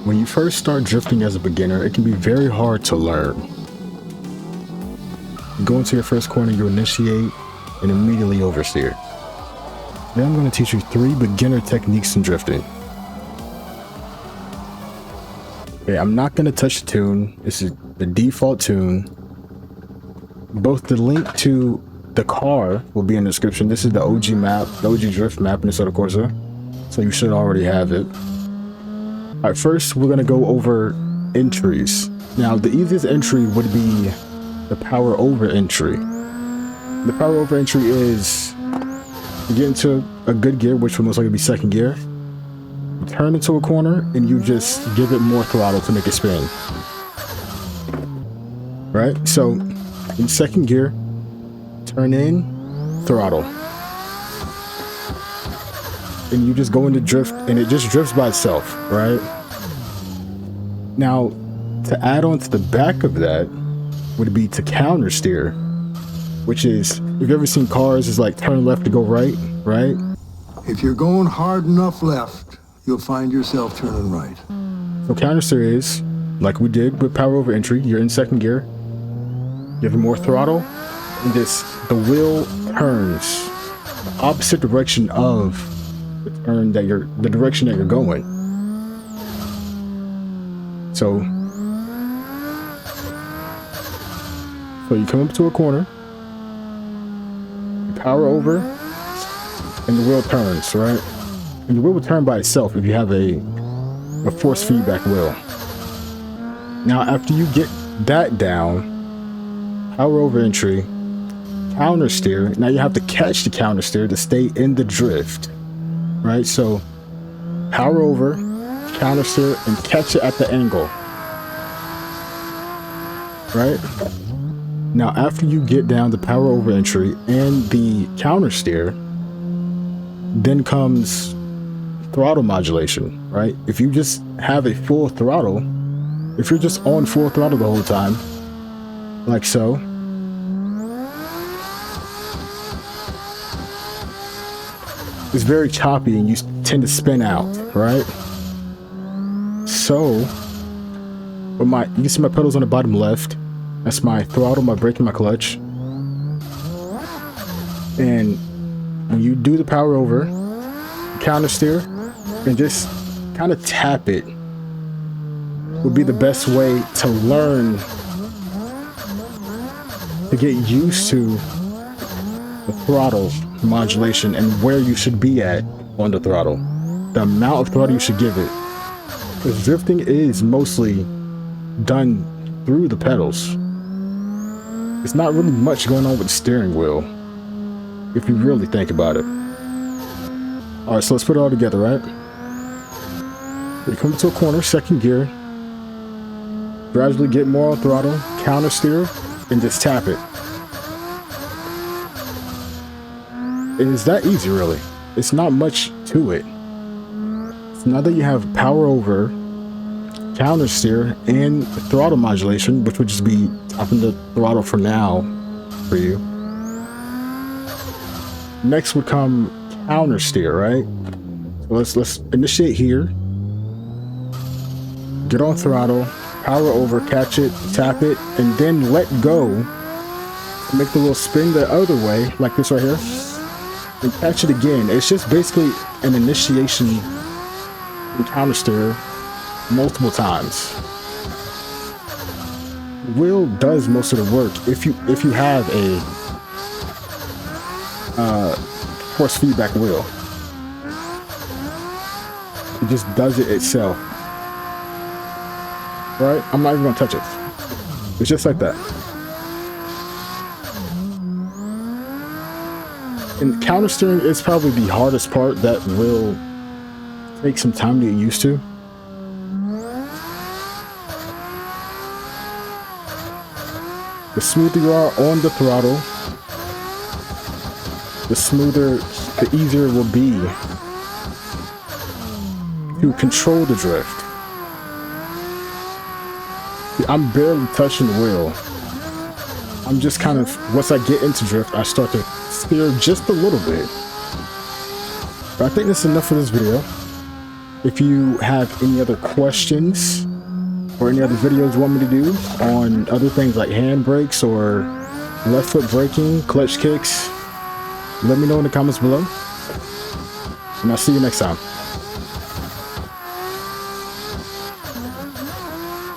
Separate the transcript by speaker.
Speaker 1: when you first start drifting as a beginner, it can be very hard to learn. You go into your first corner, you initiate, and immediately oversteer. Then I'm going to teach you 3 beginner techniques in drifting. Okay, I'm not going to touch the tune. This is the default tune. Both the link to the car will be in the description. This is the OG map, the OG drift map in the Assetto Corsa, so you should already have it. Alright, first we're going to go over entries. Now, the easiest entry would be the power over entry. The power over entry is you get into a good gear, which will most likely be second gear, you turn into a corner, and you just give it more throttle to make it spin. Right? So, in second gear, turn in, throttle. And you just go into drift, and it just drifts by itself, right? Now, to add on to the back of that would be to counter steer, which is, if you've ever seen cars, it's like turn left to go right, right?
Speaker 2: If you're going hard enough left, you'll find yourself turning right.
Speaker 1: So counter steer is, like we did with power over entry, you're in second gear, you have more throttle, and the wheel turns the opposite direction of the direction that you're going. So you come up to a corner, you power over, and the wheel turns, right? And the wheel will turn by itself if you have a force feedback wheel. Now, after you get that down, power over entry, counter steer. Now you have to catch the counter steer to stay in the drift, right? So power over, counter steer, and catch it at the angle, right? Now, after you get down the power over entry and the counter steer, then comes throttle modulation, right? If you just have a full throttle, if you're just on full throttle the whole time, like so, it's very choppy and you tend to spin out, right? So, with you can see my pedals on the bottom left. That's my throttle, my brake, and my clutch. And when you do the power over, counter steer, and just kind of tap it would be the best way to learn, to get used to the throttle modulation and where you should be at on the throttle, the amount of throttle you should give it, because drifting is mostly done through the pedals. It's not really much going on with the steering wheel if you really think about it. Alright, so let's put it all together, right? You come to a corner, second gear, gradually get more on throttle, counter steer, and just tap it. And it's that easy, really. It's not much to it. So now that you have power over, counter steer, and throttle modulation, which would just be tapping the throttle for now for you. Next would come counter steer, right? So let's initiate here. Get on throttle, power over, catch it, tap it, and then let go. Make the wheel spin the other way, like this right here, and catch it again. It's just basically an initiation and counter steer multiple times. The wheel does most of the work if you have a force feedback wheel. It just does it itself. Right? I'm not even gonna touch it. It's just like that. And counter steering is probably the hardest part that will take some time to get used to. The smoother you are on the throttle, the easier it will be to control the drift. See, I'm barely touching the wheel. I'm just kind of, once I get into drift, I start to steer just a little bit. But I think that's enough for this video. If you have any other questions or any other videos you want me to do on other things like hand brakes or left foot braking, clutch kicks, let me know in the comments below. And I'll see you next time.